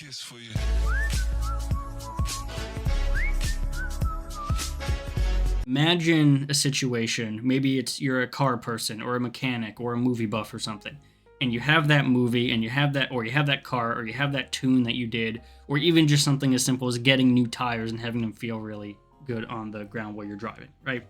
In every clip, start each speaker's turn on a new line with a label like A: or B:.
A: kiss for you.
B: Imagine a situation, maybe you're a car person or a mechanic or a movie buff or something, and you have that movie and you have that car or you have that tune that you did, or even just something as simple as getting new tires and having them feel really good on the ground while you're driving, right?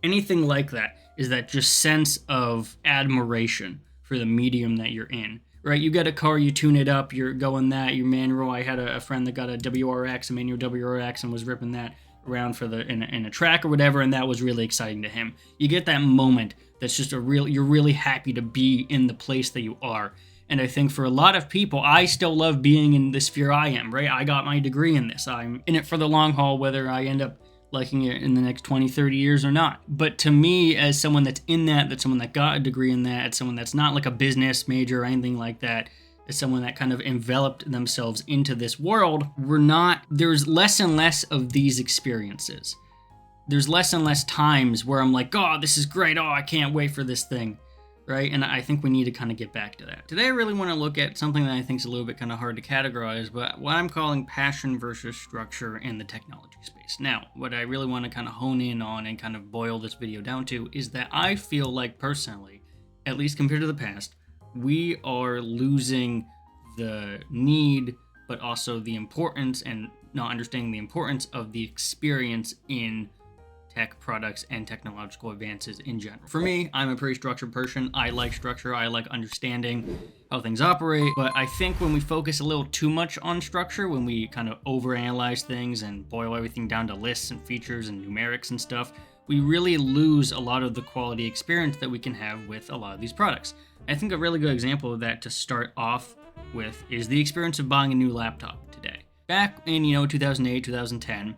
B: Anything like that is that just sense of admiration for the medium that you're in, right? You get a car, you tune it up, you're going that, you manual. I had a friend that got a WRX, a manual WRX, and was ripping that around for in a track or whatever, and that was really exciting to him. You get that moment that's just you're really happy to be in the place that you are. And I think for a lot of people, I still love being in the sphere I am, right? I got my degree in this. I'm in it for the long haul, whether I end up liking it in the next 20, 30 years or not. But to me, as someone that's in that's someone that got a degree in that, someone that's not like a business major or anything like that, as someone that kind of enveloped themselves into this world, there's less and less of these experiences. There's less and less times where I'm like, oh, this is great. Oh, I can't wait for this thing. Right? And I think we need to kind of get back to that. Today, I really want to look at something that I think is a little bit kind of hard to categorize, but what I'm calling passion versus structure in the technology space. Now, what I really want to kind of hone in on and kind of boil this video down to is that I feel like personally, at least compared to the past, we are losing the need, but also the importance and not understanding the importance of the experience in tech products and technological advances in general. For me, I'm a pretty structured person. I like structure. I like understanding how things operate. But I think when we focus a little too much on structure, when we kind of overanalyze things and boil everything down to lists and features and numerics and stuff, we really lose a lot of the quality experience that we can have with a lot of these products. I think a really good example of that to start off with is the experience of buying a new laptop today. Back in, 2008, 2010,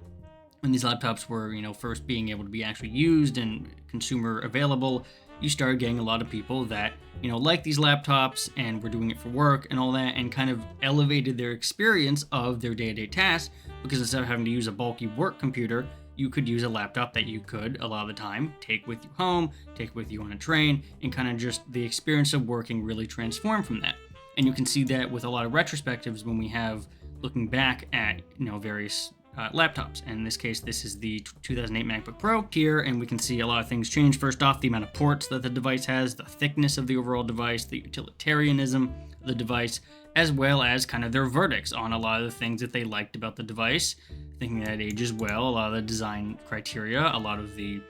B: when these laptops were, first being able to be actually used and consumer available, you started getting a lot of people that, like these laptops and were doing it for work and all that, and kind of elevated their experience of their day-to-day tasks, because instead of having to use a bulky work computer, you could use a laptop that you could, a lot of the time, take with you home, take with you on a train, and kind of just the experience of working really transformed from that. And you can see that with a lot of retrospectives when we have looking back at, various laptops. And in this case, this is the 2008 MacBook Pro here, and we can see a lot of things change. First off, the amount of ports that the device has, the thickness of the overall device, the utilitarianism of the device, as well as kind of their verdicts on a lot of the things that they liked about the device, thinking that it ages well, a lot of the design criteria, a lot of the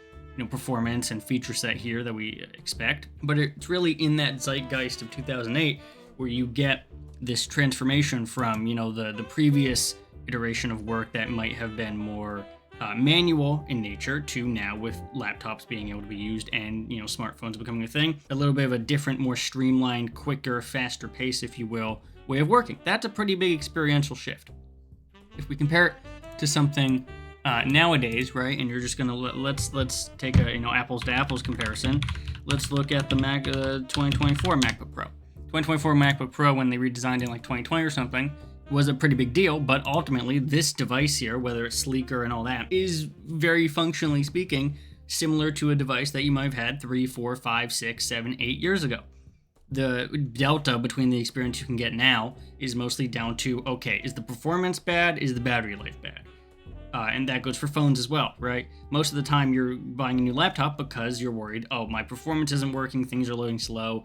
B: performance and feature set here that we expect. But it's really in that zeitgeist of 2008 where you get this transformation from the previous iteration of work that might have been more manual in nature to now with laptops being able to be used and smartphones becoming a thing. A little bit of a different, more streamlined, quicker, faster pace, if you will, way of working. That's a pretty big experiential shift. If we compare it to something nowadays, right, and you're just gonna let's take a apples to apples comparison. Let's look at the 2024 MacBook Pro. 2024 MacBook Pro, when they redesigned it in like 2020 or something, was a pretty big deal, but ultimately this device here, whether it's sleeker and all that, is very functionally speaking similar to a device that you might have had 3, 4, 5, 6, 7, 8 years ago. The delta between the experience you can get now is mostly down to, okay, is the performance bad? Is the battery life bad? And that goes for phones as well, right? Most of the time you're buying a new laptop because you're worried, oh, my performance isn't working, things are loading slow,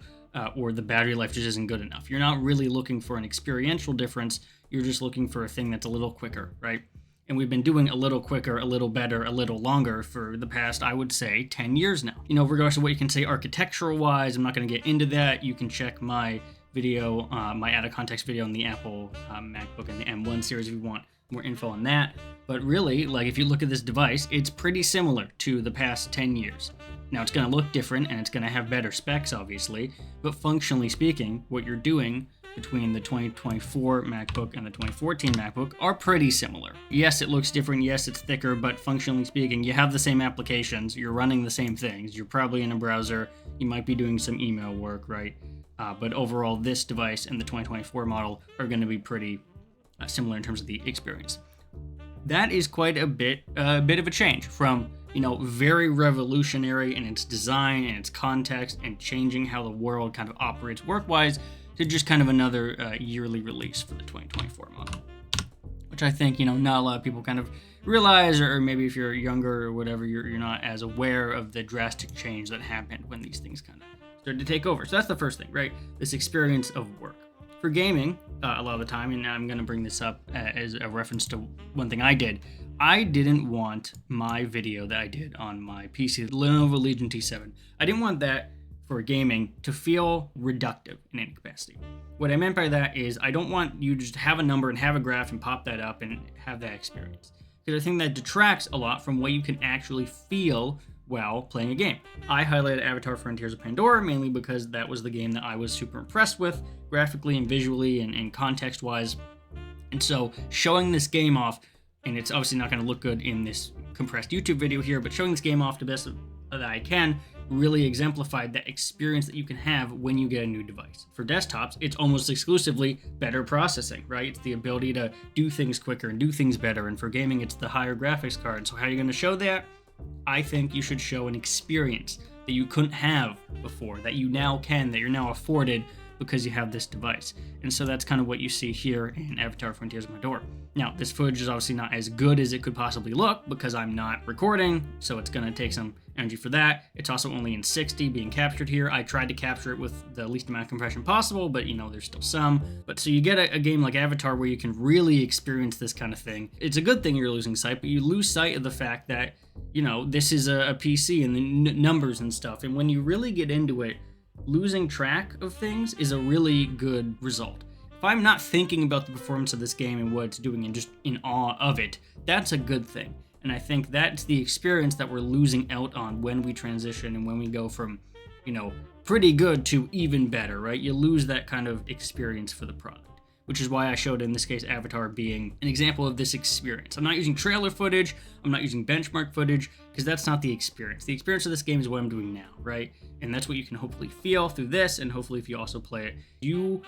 B: or the battery life just isn't good enough. You're not really looking for an experiential difference. You're just looking for a thing that's a little quicker, right? And we've been doing a little quicker, a little better, a little longer for the past, I would say, 10 years now. Regardless of what you can say architectural-wise, I'm not going to get into that. You can check my video, my out-of-context video on the Apple MacBook and the M1 series if you want more info on that. But really, if you look at this device, it's pretty similar to the past 10 years. Now, it's going to look different, and it's going to have better specs, obviously, but functionally speaking, what you're doing between the 2024 MacBook and the 2014 MacBook are pretty similar. Yes, it looks different, yes, it's thicker, but functionally speaking, you have the same applications, you're running the same things, you're probably in a browser, you might be doing some email work, right? But overall, this device and the 2024 model are going to be pretty similar in terms of the experience. That is quite a bit of a change from very revolutionary in its design and its context and changing how the world kind of operates work-wise to just kind of another yearly release for the 2024 model. which I think, not a lot of people kind of realize, or maybe if you're younger or whatever, you're not as aware of the drastic change that happened when these things kind of started to take over. So that's the first thing, right? This experience of work. For gaming, a lot of the time, and I'm going to bring this up as a reference to one thing I did. I didn't want my video that I did on my PC, the Lenovo Legion T7. I didn't want that for gaming to feel reductive in any capacity. What I meant by that is I don't want you to just have a number and have a graph and pop that up and have that experience. Because I think that detracts a lot from what you can actually feel while playing a game. I highlighted Avatar Frontiers of Pandora mainly because that was the game that I was super impressed with, graphically and visually and context-wise. And so showing this game off, and it's obviously not going to look good in this compressed YouTube video here, but showing this game off the best that I can really exemplified that experience that you can have when you get a new device. For desktops, it's almost exclusively better processing, right? It's the ability to do things quicker and do things better. And for gaming, it's the higher graphics card. So how are you going to show that? I think you should show an experience that you couldn't have before, that you now can, that you're now afforded because you have this device. And so that's kind of what you see here in Avatar Frontiers of Pandora. Now, this footage is obviously not as good as it could possibly look because I'm not recording, so it's going to take some energy for that. It's also only in 60 being captured here. I tried to capture it with the least amount of compression possible, but there's still some. But so you get a game like Avatar where you can really experience this kind of thing. It's a good thing you're losing sight, but you lose sight of the fact that, this is a PC and the numbers and stuff. And when you really get into it, losing track of things is a really good result. If I'm not thinking about the performance of this game and what it's doing and just in awe of it, that's a good thing. And I think that's the experience that we're losing out on when we transition and when we go from, pretty good to even better, right? You lose that kind of experience for the product, which is why I showed in this case Avatar being an example of this experience. I'm not using trailer footage, I'm not using benchmark footage, because that's not the experience. The experience of this game is what I'm doing now, right? And that's what you can hopefully feel through this, and hopefully if you also play it, you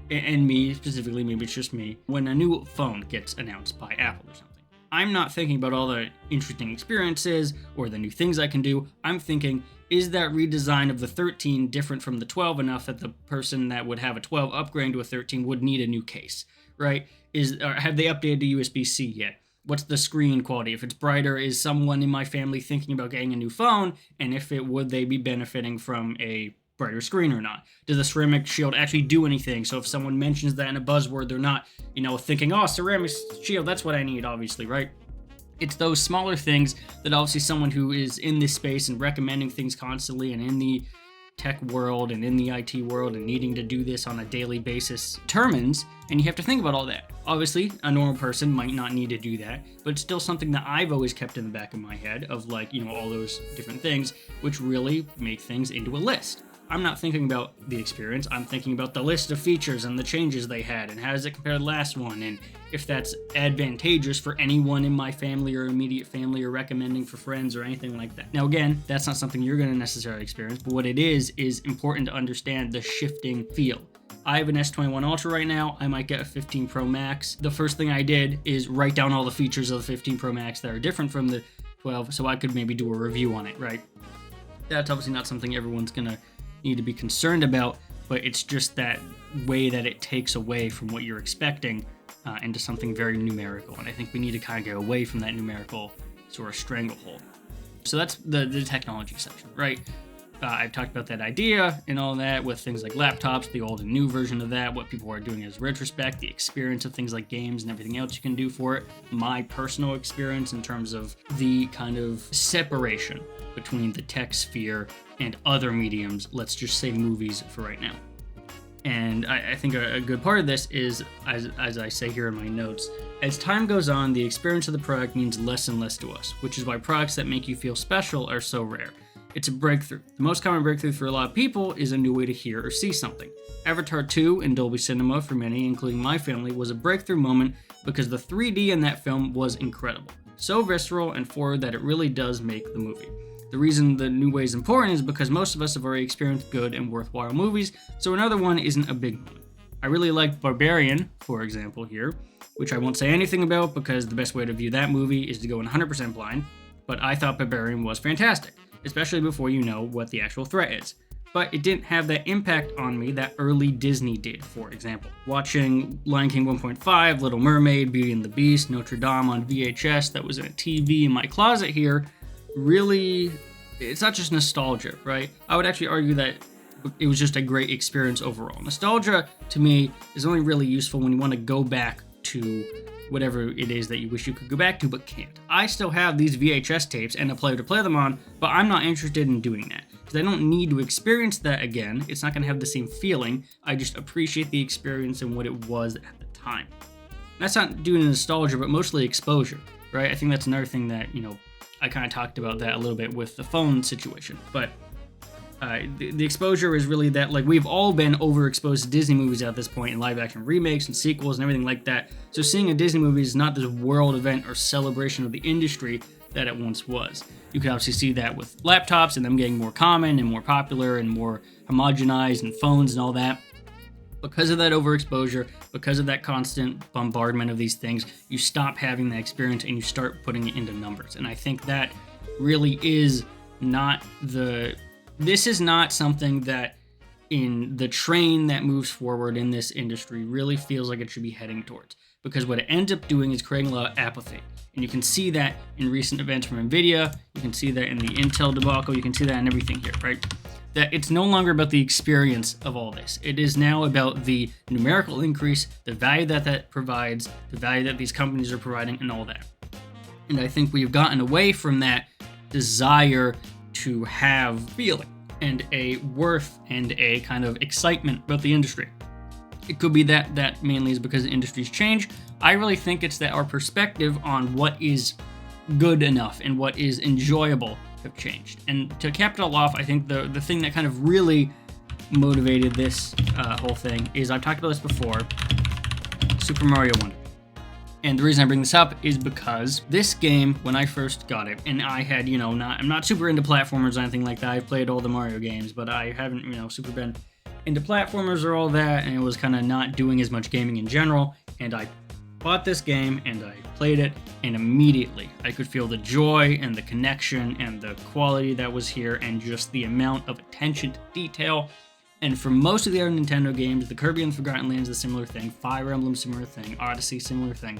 B: and me specifically, maybe it's just me, when a new phone gets announced by Apple or something. I'm not thinking about all the interesting experiences or the new things I can do. I'm thinking, is that redesign of the 13 different from the 12 enough that the person that would have a 12 upgrading to a 13 would need a new case, right? Have they updated to USB-C yet? What's the screen quality? If it's brighter, is someone in my family thinking about getting a new phone? And if it would they be benefiting from a brighter screen or not? Does the ceramic shield actually do anything? So if someone mentions that in a buzzword, they're not, thinking, oh, ceramic shield, that's what I need, obviously, right? It's those smaller things that obviously someone who is in this space and recommending things constantly and in the tech world and in the IT world and needing to do this on a daily basis determines, and you have to think about all that. Obviously, a normal person might not need to do that, but it's still something that I've always kept in the back of my head of all those different things, which really make things into a list. I'm not thinking about the experience, I'm thinking about the list of features and the changes they had and how does it compare to the last one and if that's advantageous for anyone in my family or immediate family or recommending for friends or anything like that. Now again, that's not something you're going to necessarily experience, but what it is important to understand the shifting feel. I have an S21 Ultra right now, I might get a 15 Pro Max. The first thing I did is write down all the features of the 15 Pro Max that are different from the 12 so I could maybe do a review on it, right? That's obviously not something everyone's going to need to be concerned about, but it's just that way that it takes away from what you're expecting into something very numerical. And I think we need to kind of get away from that numerical sort of stranglehold. So that's the technology section, right? I've talked about that idea and all that with things like laptops, the old and new version of that, what people are doing as retrospect, the experience of things like games and everything else you can do for it. My personal experience in terms of the kind of separation between the tech sphere and other mediums, let's just say movies for right now. And I think a good part of this is, as I say here in my notes, as time goes on, the experience of the product means less and less to us, which is why products that make you feel special are so rare. It's a breakthrough. The most common breakthrough for a lot of people is a new way to hear or see something. Avatar 2 in Dolby Cinema for many, including my family, was a breakthrough moment because the 3D in that film was incredible. So visceral and forward that it really does make the movie. The reason the new way is important is because most of us have already experienced good and worthwhile movies, so another one isn't a big moment. I really liked Barbarian, for example, here, which I won't say anything about because the best way to view that movie is to go 100% blind, but I thought Barbarian was fantastic, especially before you know what the actual threat is. but it didn't have that impact on me that early Disney did, for example. Watching Lion King 1.5, Little Mermaid, Beauty and the Beast, Notre Dame on VHS that was in a TV in my closet here, really, it's not just nostalgia, right? I would actually argue that it was just a great experience overall. Nostalgia, to me, is only really useful when you want to go back to whatever it is that you wish you could go back to but can't. I still have these VHS tapes and a player to play them on, but I'm not interested in doing that because I don't need to experience that again. It's not going to have the same feeling. I just appreciate the experience and what it was at the time. That's not doing nostalgia, but mostly exposure, right? I think that's another thing that, I kind of talked about that a little bit with the phone situation, but the exposure is really that, like, we've all been overexposed to Disney movies at this point, and live action remakes and sequels and everything like that. So seeing a Disney movie is not this world event or celebration of the industry that it once was. You can obviously see that with laptops and them getting more common and more popular and more homogenized, and phones and all that. Because of that overexposure, because of that constant bombardment of these things, you stop having that experience and you start putting it into numbers. And I think that really is not this is not something that in the train that moves forward in this industry really feels like it should be heading towards. Because what it ends up doing is creating a lot of apathy. And you can see that in recent events from NVIDIA, you can see that in the Intel debacle, you can see that in everything here, right? That it's no longer about the experience of all this. It is now about the numerical increase, the value that provides, the value that these companies are providing, and all that. And I think we've gotten away from that desire to have feeling and a worth and a kind of excitement about the industry. It could be that mainly is because the industry's changed. I really think it's that our perspective on what is good enough and what is enjoyable have changed. And to cap it all off, I think the thing that kind of really motivated this whole thing is, I've talked about this before, Super Mario Wonder. And the reason I bring this up is because this game, when I first got it, and I had, I'm not super into platformers or anything like that. I've played all the Mario games, but I haven't, super been into platformers or all that, and it was kind of not doing as much gaming in general. And I bought this game and I played it, and immediately I could feel the joy and the connection and the quality that was here, and just the amount of attention to detail. And for most of the other Nintendo games, the Kirby and the Forgotten Land is a similar thing, Fire Emblem similar thing, Odyssey similar thing.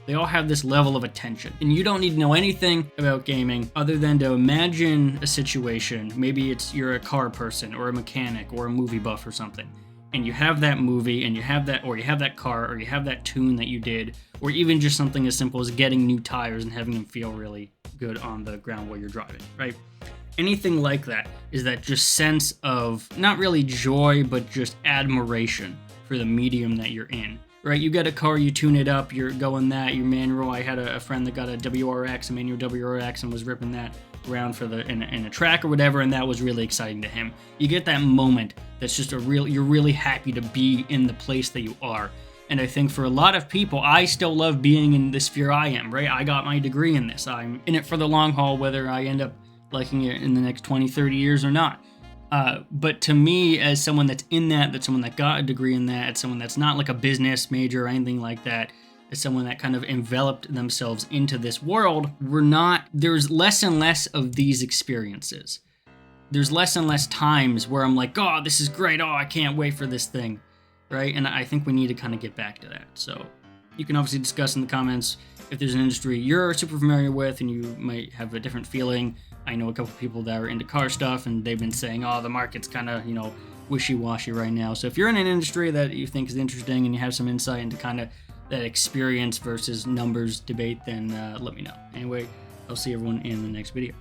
B: They all have this level of attention. And you don't need to know anything about gaming other than to imagine a situation. Maybe you're a car person or a mechanic or a movie buff or something. And you have that movie and you have that car or you have that tune that you did, or even just something as simple as getting new tires and having them feel really good on the ground while you're driving, right? Anything like that is that just sense of not really joy, but just admiration for the medium that you're in, right? You get a car, you tune it up, you're going that, your manual. I had a friend that got a WRX, a manual WRX, and was ripping that around for in a track or whatever, and that was really exciting to him. You get that moment that's just you're really happy to be in the place that you are. And I think for a lot of people, I still love being in the sphere I am, right? I got my degree in this. I'm in it for the long haul, whether I end up liking it in the next 20, 30 years or not. But to me, as someone that's in that's someone that got a degree in that, as someone that's not like a business major or anything like that, as someone that kind of enveloped themselves into this world, there's less and less of these experiences. There's less and less times where I'm like, oh, this is great. Oh, I can't wait for this thing. Right? And I think we need to kind of get back to that. So you can obviously discuss in the comments if there's an industry you're super familiar with and you might have a different feeling. I know a couple people that are into car stuff, and they've been saying, oh, the market's kind of, wishy-washy right now. So if you're in an industry that you think is interesting and you have some insight into kind of that experience versus numbers debate, then let me know. Anyway, I'll see everyone in the next video.